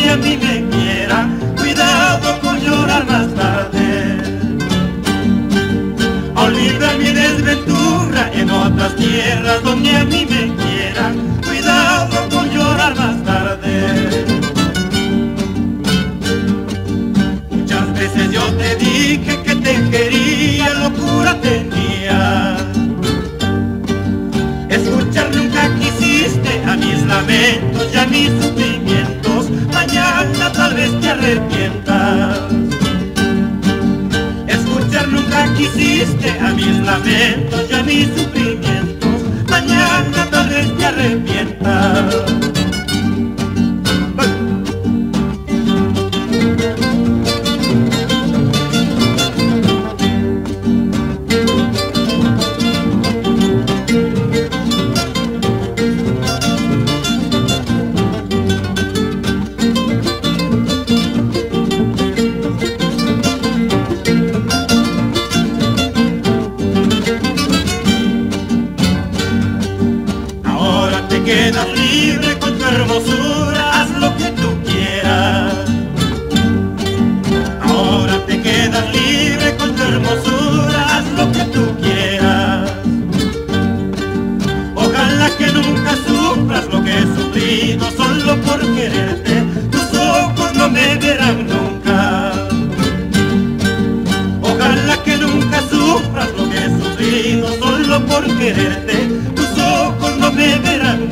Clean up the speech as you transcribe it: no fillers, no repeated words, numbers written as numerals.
donde a mí me quieran, cuidado con llorar más tarde. Olvida mi desventura en otras tierras donde a mí me quieran, cuidado con llorar más tarde. Muchas veces yo te dije que te quería, locura tenía. Escuchar nunca quisiste a mis lamentos y a mis sufrimientos, mañana tal vez te arrepientas. Escuchar nunca quisiste a mis lamentos y a mis sufrimientos, mañana tal vez te arrepientas. Quedas libre con tu hermosura, haz lo que tú quieras. Ahora te quedas libre con tu hermosura, haz lo que tú quieras. Ojalá que nunca sufras lo que he sufrido solo por quererte, tus ojos no me verán nunca. Ojalá que nunca sufras lo que he sufrido solo por quererte, tus ojos no me verán nunca.